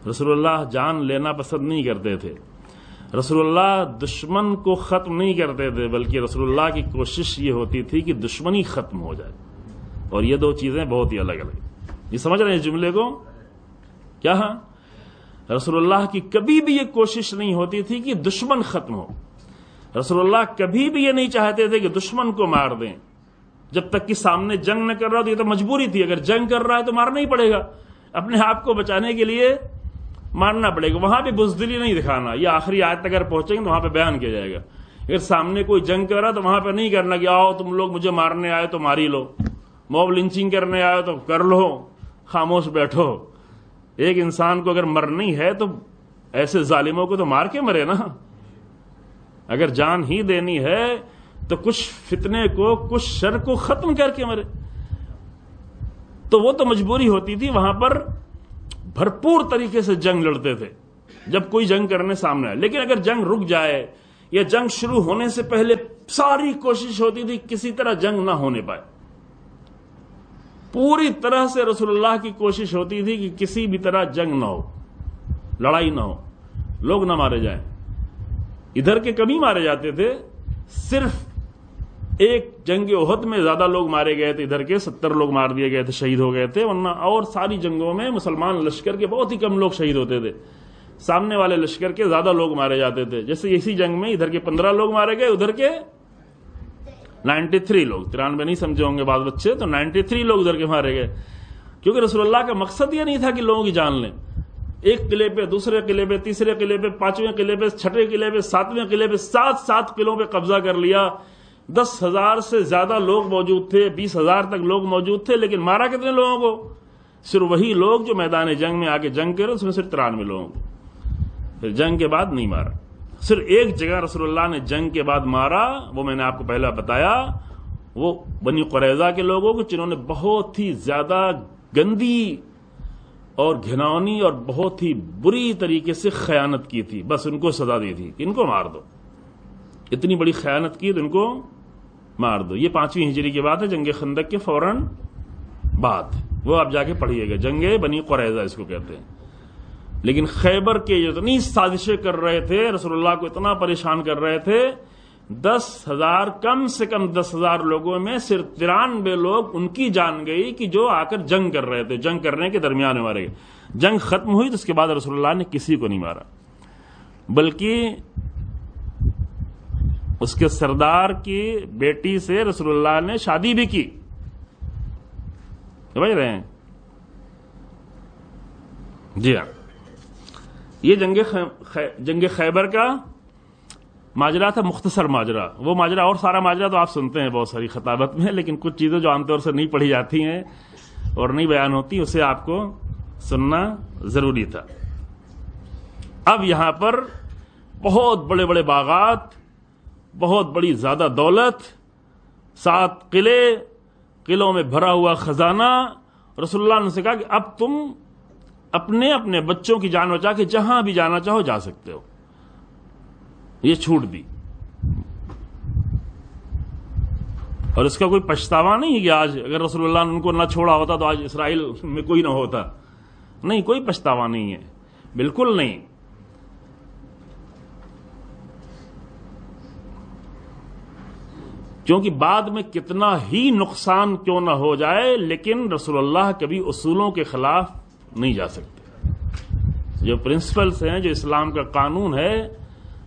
رسول اللہ جان لینا پسند نہیں کرتے تھے، رسول اللہ دشمن کو ختم نہیں کرتے تھے، بلکہ رسول اللہ کی کوشش یہ ہوتی تھی کہ دشمنی ختم ہو جائے، اور یہ دو چیزیں بہت ہی الگ الگ۔ یہ سمجھ رہے ہیں اس جملے کو؟ کیا ہاں، رسول اللہ کی کبھی بھی یہ کوشش نہیں ہوتی تھی کہ دشمن ختم ہو، رسول اللہ کبھی بھی یہ نہیں چاہتے تھے کہ دشمن کو مار دیں، جب تک کہ سامنے جنگ نہ کر رہا تو یہ تو مجبوری تھی، اگر جنگ کر رہا ہے تو مارنا ہی پڑے گا، اپنے آپ کو بچانے کے لیے مارنا پڑے گا، وہاں پہ بزدلی نہیں دکھانا، یہ آخری آیت اگر پہنچیں گے تو وہاں پہ بیان کیا جائے گا۔ اگر سامنے کوئی جنگ کر رہا تو وہاں پہ نہیں کرنا کہ آؤ تم لوگ مجھے مارنے آئے تو مار ہی لو، موب لنچنگ کرنے آئے تو کر لو، خاموش بیٹھو۔ ایک انسان کو اگر مرنی ہے تو ایسے ظالموں کو تو مار کے مرے نا، اگر جان ہی دینی ہے تو کچھ فتنے کو، کچھ شر کو ختم کر کے مرے۔ تو وہ تو مجبوری ہوتی تھی، وہاں پر بھرپور طریقے سے جنگ لڑتے تھے جب کوئی جنگ کرنے سامنے آئے، لیکن اگر جنگ رک جائے یا جنگ شروع ہونے سے پہلے ساری کوشش ہوتی تھی کسی طرح جنگ نہ ہونے پائے، پوری طرح سے رسول اللہ کی کوشش ہوتی تھی کہ کسی بھی طرح جنگ نہ ہو، لڑائی نہ ہو، لوگ نہ مارے جائیں۔ ادھر کے کمی مارے جاتے تھے، صرف ایک جنگ احد میں زیادہ لوگ مارے گئے تھے، ادھر کے 70 لوگ مار دیے گئے تھے، شہید ہو گئے تھے، ورنہ اور ساری جنگوں میں مسلمان لشکر کے بہت ہی کم لوگ شہید ہوتے تھے، سامنے والے لشکر کے زیادہ لوگ مارے جاتے تھے۔ جیسے اسی جنگ میں ادھر کے 15 لوگ مارے گئے، ادھر کے 93 لوگ، 93 نہیں سمجھے ہوں گے بعض بچے، تو 93 لوگ ادھر کے مارے گئے، کیونکہ رسول اللہ کا مقصد یہ نہیں تھا کہ لوگوں کی جان لیں، ایک قلعے پہ، دوسرے قلعے پہ، تیسرے قلعے پہ، 5ویں قلعے پہ، 6ٹھے قلعے پہ، 7ویں قلعے پہ، 7 قلعوں پہ قبضہ کر لیا۔ 10,000 سے زیادہ لوگ موجود تھے، 20,000 تک لوگ موجود تھے، لیکن مارا کتنے لوگوں کو؟ صرف وہی لوگ جو میدان جنگ میں آگے جنگ کرے، اس میں صرف 93 لوگوں کو، پھر جنگ کے بعد نہیں مارا۔ صرف ایک جگہ رسول اللہ نے جنگ کے بعد مارا، وہ میں نے آپ کو پہلا بتایا، وہ بنی قریظہ کے لوگوں کو، جنہوں نے بہت ہی زیادہ گندی اور گھناؤنی اور بہت ہی بری طریقے سے خیانت کی تھی، بس ان کو سزا دی تھی کہ ان کو مار دو، اتنی بڑی خیانت کی تو ان کو مار دو۔ یہ 5ویں ہجری کی بات ہے، جنگ خندق کے فوراً بعد، وہ آپ جا کے پڑھیے گا، جنگ بنی قریظہ اس کو کہتے ہیں۔ لیکن خیبر کے اتنی سازشیں کر رہے تھے، رسول اللہ کو اتنا پریشان کر رہے تھے، 10,000 کم سے کم 10,000 لوگوں میں صرف 93 لوگ ان کی جان گئی کہ جو آ کر جنگ کر رہے تھے، جنگ کرنے کے درمیان میں مارے گئے۔ جنگ ختم ہوئی تو اس کے بعد رسول اللہ نے کسی کو نہیں مارا، بلکہ اس کے سردار کی بیٹی سے رسول اللہ نے شادی بھی کی، سمجھ رہے ہیں؟ جی ہاں، یہ جنگ خیبر کا ماجرا تھا، مختصر ماجرا۔ وہ ماجرا اور سارا ماجرا تو آپ سنتے ہیں بہت ساری خطابت میں، لیکن کچھ چیزیں جو عام طور سے نہیں پڑھی جاتی ہیں اور نہیں بیان ہوتی، اسے آپ کو سننا ضروری تھا۔ اب یہاں پر بہت بڑے بڑے باغات، بہت بڑی زیادہ دولت، 7 قلعوں میں بھرا ہوا خزانہ، رسول اللہ نے سے کہا کہ اب تم اپنے اپنے بچوں کی جان بچا کے جہاں بھی جانا چاہو جا سکتے ہو، یہ چھوٹ دی۔ اور اس کا کوئی پچھتاوا نہیں ہے کہ آج اگر رسول اللہ نے ان کو نہ چھوڑا ہوتا تو آج اسرائیل میں کوئی نہ ہوتا، نہیں، کوئی پچھتاوا نہیں ہے، بالکل نہیں۔ کیونکہ بعد میں کتنا ہی نقصان کیوں نہ ہو جائے، لیکن رسول اللہ کبھی اصولوں کے خلاف نہیں جا سکتے۔ جو پرنسپلز ہیں، جو اسلام کا قانون ہے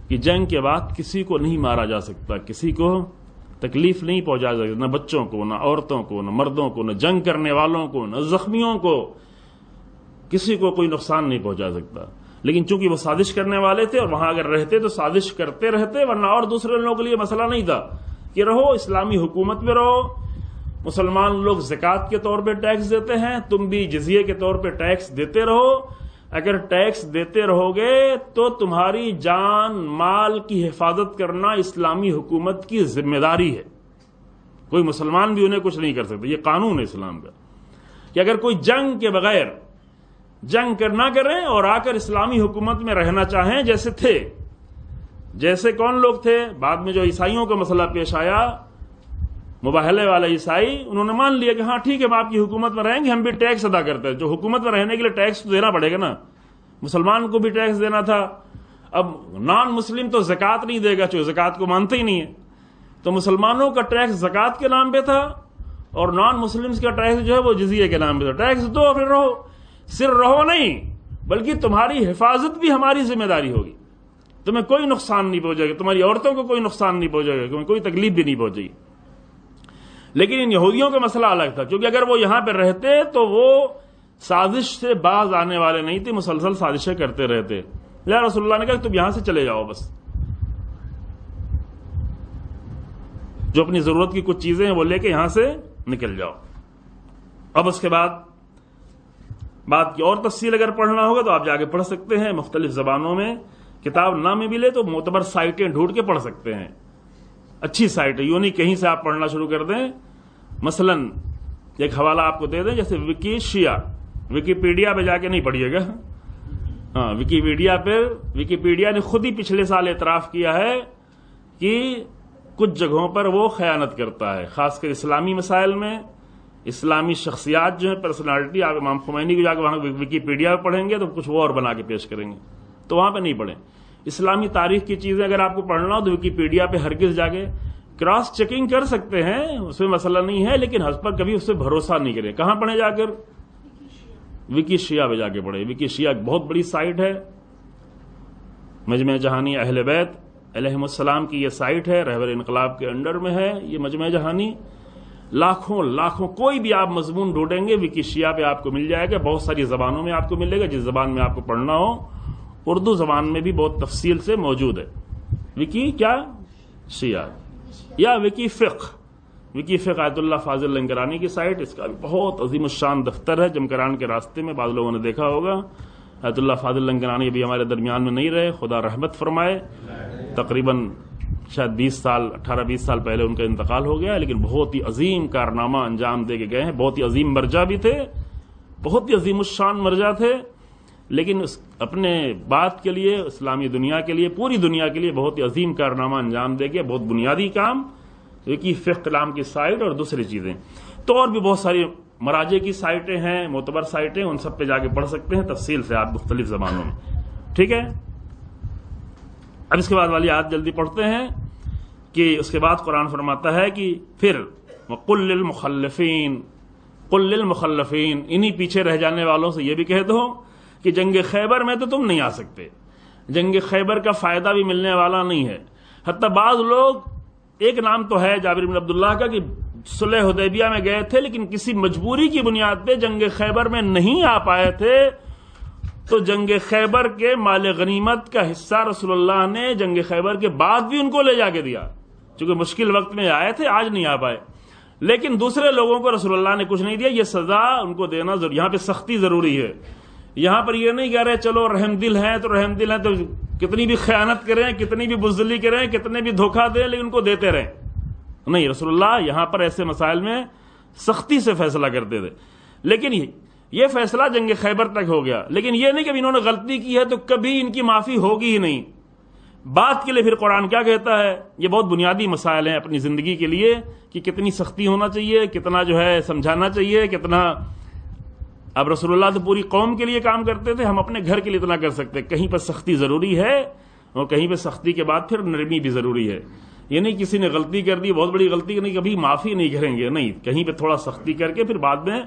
کہ جنگ کے بعد کسی کو نہیں مارا جا سکتا، کسی کو تکلیف نہیں پہنچا جا سکتا، نہ بچوں کو، نہ عورتوں کو، نہ مردوں کو، نہ جنگ کرنے والوں کو، نہ زخمیوں کو، کسی کو کوئی نقصان نہیں پہنچا سکتا۔ لیکن چونکہ وہ سازش کرنے والے تھے اور وہاں اگر رہتے تو سازش کرتے رہتے، ورنہ اور دوسرے لوگوں کے لیے مسئلہ نہیں تھا کہ رہو اسلامی حکومت میں رہو، مسلمان لوگ زکوٰۃ کے طور پہ ٹیکس دیتے ہیں، تم بھی جزیے کے طور پہ ٹیکس دیتے رہو، اگر ٹیکس دیتے رہو گے تو تمہاری جان مال کی حفاظت کرنا اسلامی حکومت کی ذمہ داری ہے، کوئی مسلمان بھی انہیں کچھ نہیں کر سکتا، یہ قانون ہے اسلام کا کہ اگر کوئی جنگ کے بغیر جنگ نہ کریں اور آ کر اسلامی حکومت میں رہنا چاہیں، جیسے تھے، جیسے کون لوگ تھے، بعد میں جو عیسائیوں کا مسئلہ پیش آیا، مباہلے والا عیسائی، انہوں نے مان لیا کہ ہاں ٹھیک ہے، ہم آپ کی حکومت میں رہیں گے، ہم بھی ٹیکس ادا کرتے ہیں، جو حکومت میں رہنے کے لیے ٹیکس تو دینا پڑے گا نا، مسلمان کو بھی ٹیکس دینا تھا. اب نان مسلم تو زکوٰۃ نہیں دے گا، چونکہ زکوٰۃ کو مانتے ہی نہیں ہے. تو مسلمانوں کا ٹیکس زکوٰۃ کے نام پہ تھا اور نان مسلمس کا ٹیکس جو ہے وہ جزیے کے نام پہ تھا. ٹیکس دو پھر رہو، صرف رہو نہیں بلکہ تمہاری حفاظت بھی ہماری ذمہ داری ہوگی. تمہیں کوئی نقصان نہیں پہنچے گا، تمہاری عورتوں کو کوئی نقصان نہیں پہنچے گا، تمہیں کوئی تکلیف بھی نہیں پہنچے گی. لیکن ان یہودیوں کا مسئلہ الگ تھا، کیونکہ اگر وہ یہاں پہ رہتے تو وہ سازش سے باز آنے والے نہیں تھے، مسلسل سازشیں کرتے رہتے. یا رسول اللہ نے کہا تم یہاں سے چلے جاؤ، بس جو اپنی ضرورت کی کچھ چیزیں ہیں وہ لے کے یہاں سے نکل جاؤ. اب اس کے بعد بات کی اور تفصیل اگر پڑھنا ہوگا تو آپ جا کے پڑھ سکتے ہیں مختلف زبانوں میں. کتاب نہ میں ملے تو معتبر سائٹیں ڈھونڈ کے پڑھ سکتے ہیں، اچھی سائٹ ہے، یوں نہیں کہیں سے آپ پڑھنا شروع کر دیں. مثلا ایک حوالہ آپ کو دے دیں، جیسے وکی شیعہ، وکیپیڈیا پہ جا کے نہیں پڑھیے گا. ہاں، وکیپیڈیا نے خود ہی پچھلے سال اعتراف کیا ہے کہ کچھ جگہوں پر وہ خیانت کرتا ہے، خاص کر اسلامی مسائل میں. اسلامی شخصیات جو ہیں، پرسنالٹی، آپ امام خمینی کو جا کے وہاں وکیپیڈیا پہ پڑھیں گے تو کچھ وہ اور بنا کے پیش کریں گے، تو وہاں پہ نہیں پڑھیں. اسلامی تاریخ کی چیزیں اگر آپ کو پڑھنا ہو تو وکیپیڈیا پہ ہرگز جا کے کراس چیکنگ کر سکتے ہیں، اس میں مسئلہ نہیں ہے، لیکن حسب پر کبھی اس سے بھروسہ نہیں کریں. کہاں پڑھیں جا کر؟ وکی شیعہ پہ جا کے پڑھیں. وکی شیعہ ایک بہت بڑی سائٹ ہے، مجمع جہانی اہل بیت علیہم السلام کی یہ سائٹ ہے، رہبر انقلاب کے انڈر میں ہے یہ مجمع جہانی. لاکھوں کوئی بھی آپ مضمون ڈھونڈیں گے وکی شیعہ پہ آپ کو مل جائے گا. بہت ساری زبانوں میں آپ کو ملے گا، جس زبان میں آپ کو پڑھنا ہو. اردو زبان میں بھی بہت تفصیل سے موجود ہے. وکی کیا؟ شیعہ یا وکی فقہ آیت اللہ فاضل لنگرانی کی سائٹ. اس کا بھی بہت عظیم الشان دفتر ہے جمکران کے راستے میں، بعض لوگوں نے دیکھا ہوگا. آیت اللہ فاضل لنگرانی ابھی ہمارے درمیان میں نہیں رہے، خدا رحمت فرمائے. تقریباً شاید 18-20 سال پہلے ان کا انتقال ہو گیا، لیکن بہت ہی عظیم کارنامہ انجام دے کے گئے ہیں. بہت ہی عظیم مرجع بھی تھے، بہت ہی عظیم الشان مرجع تھے، لیکن اپنے بات کے لیے، اسلامی دنیا کے لیے، پوری دنیا کے لیے بہت ہی عظیم کارنامہ انجام دے گئے. بہت بنیادی کام، ایک ہی فقہ کلام کی سائٹ اور دوسری چیزیں. تو اور بھی بہت ساری مراجع کی سائٹیں ہیں، معتبر سائٹیں، ان سب پہ جا کے پڑھ سکتے ہیں تفصیل سے آپ مختلف زبانوں میں. ٹھیک ہے، اب اس کے بعد والی آیت جلدی پڑھتے ہیں کہ اس کے بعد قرآن فرماتا ہے کہ پھر وَقُلْ لِلْمُخَلَّفِينَ، قُلْ لِلْمُخَلَّفِينَ، انہی پیچھے رہ جانے والوں سے یہ بھی کہہ دو کہ جنگ خیبر میں تو تم نہیں آ سکتے، جنگ خیبر کا فائدہ بھی ملنے والا نہیں ہے. حتیٰ بعض لوگ، ایک نام تو ہے جابر بن عبداللہ کا کہ صلح حدیبیہ میں گئے تھے لیکن کسی مجبوری کی بنیاد پہ جنگ خیبر میں نہیں آ پائے تھے، تو جنگ خیبر کے مال غنیمت کا حصہ رسول اللہ نے جنگ خیبر کے بعد بھی ان کو لے جا کے دیا، چونکہ مشکل وقت میں آئے تھے، آج نہیں آ پائے. لیکن دوسرے لوگوں کو رسول اللہ نے کچھ نہیں دیا. یہ سزا ان کو دینا ضروری، یہاں پہ سختی ضروری ہے. یہاں پر یہ نہیں کہہ رہے چلو رحم دل ہیں تو رحم دل ہیں تو کتنی بھی خیانت کریں، کتنی بھی بزدلی کریں، کتنے بھی دھوکہ دیں، لیکن ان کو دیتے رہیں. نہیں، رسول اللہ یہاں پر ایسے مسائل میں سختی سے فیصلہ کرتے تھے. لیکن یہ فیصلہ جنگ خیبر تک ہو گیا، لیکن یہ نہیں کہ انہوں نے غلطی کی ہے تو کبھی ان کی معافی ہوگی ہی نہیں. بات کے لیے پھر قرآن کیا کہتا ہے؟ یہ بہت بنیادی مسائل ہیں اپنی زندگی کے لیے کہ کتنی سختی ہونا چاہیے، کتنا جو ہے سمجھانا چاہیے، کتنا. اب رسول اللہ تو پوری قوم کے لیے کام کرتے تھے، ہم اپنے گھر کے لیے اتنا کر سکتے. کہیں پر سختی ضروری ہے اور کہیں پہ سختی کے بعد پھر نرمی بھی ضروری ہے. یہ نہیں کسی نے غلطی کر دی، بہت بڑی غلطی نہیں، کبھی معافی نہیں کریں گے، نہیں، کہیں پہ تھوڑا سختی کر کے پھر بعد میں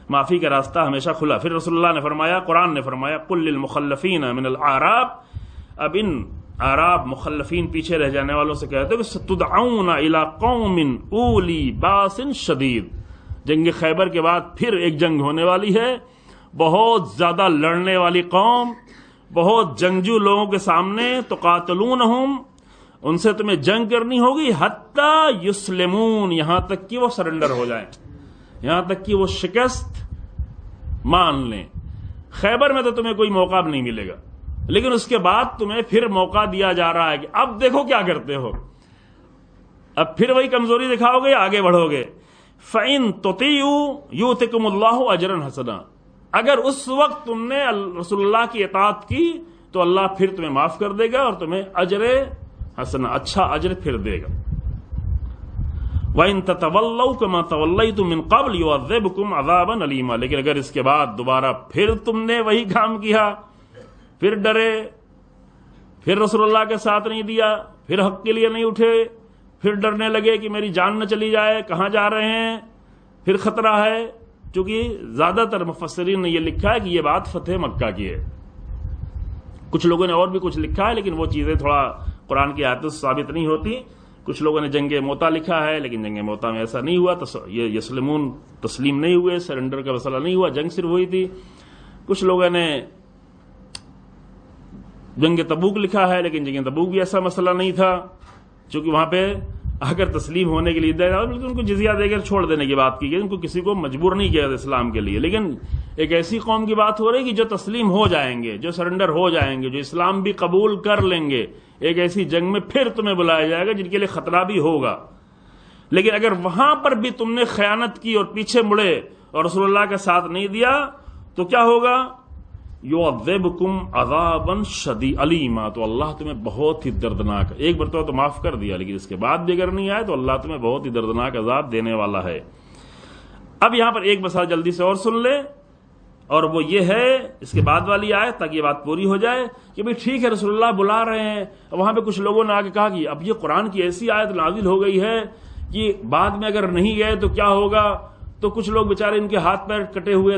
معافی کا راستہ ہمیشہ کھلا. پھر رسول اللہ نے فرمایا، قرآن نے فرمایا قُلْ لِلْمُخَلَّفِينَ مِنَ الْأَعْرَابِ. اب ان اعراب مخلفین پیچھے رہ جانے والوں سے کہتے کہ ستدعون الی قوم اولی باس شدید. جنگ خیبر کے بعد پھر ایک جنگ ہونے والی ہے، بہت زیادہ لڑنے والی قوم، بہت جنگجو لوگوں کے سامنے. تقاتلونہم، ان سے تمہیں جنگ کرنی ہوگی، حتی یسلمون، یہاں تک کہ وہ سرنڈر ہو جائیں، یہاں تک کہ وہ شکست مان لیں. خیبر میں تو تمہیں کوئی موقع نہیں ملے گا، لیکن اس کے بعد تمہیں پھر موقع دیا جا رہا ہے کہ اب دیکھو کیا کرتے ہو، اب پھر وہی کمزوری دکھاؤ گے، آگے بڑھو گے. فَإِن تُطِيعُوا يُؤْتِكُمُ اللَّهُ أَجْرًا حَسَنًا، اگر اس وقت تم نے رسول اللہ کی اطاعت کی تو اللہ پھر تمہیں معاف کر دے گا اور تمہیں اجر حسنا، اچھا اجر پھر دے گا. وَإِن تَتَوَلَّوْا كَمَا تَوَلَّيْتُم مِّن قَبْلُ يُعَذِّبْكُمْ عَذَابًا أَلِيمًا، لیکن اگر اس کے بعد دوبارہ پھر تم نے وہی کام کیا، پھر ڈرے، پھر رسول اللہ کے ساتھ نہیں دیا، پھر حق کے لیے نہیں اٹھے، پھر ڈرنے لگے کہ میری جان نہ چلی جائے، کہاں جا رہے ہیں، پھر خطرہ ہے. چونکہ زیادہ تر مفسرین نے یہ لکھا ہے کہ یہ بات فتح مکہ کی ہے. کچھ لوگوں نے اور بھی کچھ لکھا ہے، لیکن وہ چیزیں تھوڑا قرآن کی آیتوں سے ثابت نہیں ہوتی. کچھ لوگوں نے جنگ موتا لکھا ہے، لیکن جنگ موتا میں ایسا نہیں ہوا. یہ یسلمون تسلیم نہیں ہوئے، سرنڈر کا مسئلہ نہیں ہوا، جنگ صرف ہوئی تھی. کچھ لوگوں نے جنگ تبوک لکھا ہے، لیکن جنگ تبوک بھی ایسا مسئلہ نہیں تھا، چونکہ وہاں پہ اگر تسلیم ہونے کے لیے بلکہ ان کو جزیہ دے کر چھوڑ دینے کی بات کی گئی، ان کو کسی کو مجبور نہیں کیا اسلام کے لیے. لیکن ایک ایسی قوم کی بات ہو رہی کہ جو تسلیم ہو جائیں گے، جو سرنڈر ہو جائیں گے، جو اسلام بھی قبول کر لیں گے. ایک ایسی جنگ میں پھر تمہیں بلایا جائے گا جن کے لیے خطرہ بھی ہوگا. لیکن اگر وہاں پر بھی تم نے خیانت کی اور پیچھے مڑے اور رسول اللہ کا ساتھ نہیں دیا تو کیا ہوگا؟ یعذبکم عذابا علیما، تو اللہ تمہیں بہت ہی دردناک، ایک مرتبہ تو معاف کر دیا، لیکن اس کے بعد بھی اگر نہیں آئے تو اللہ تمہیں بہت ہی دردناک عذاب دینے والا ہے. اب یہاں پر ایک مسئلہ جلدی سے اور سن لے، اور وہ یہ ہے اس کے بعد والی آیت، تاکہ یہ بات پوری ہو جائے کہ بھئی ٹھیک ہے رسول اللہ بلا رہے ہیں. وہاں پہ کچھ لوگوں نے آ کے کہا کہ اب یہ قرآن کی ایسی آیت نازل ہو گئی ہے کہ بعد میں اگر نہیں گئے تو کیا ہوگا. تو کچھ لوگ بیچارے ان کے ہاتھ پیر کٹے ہوئے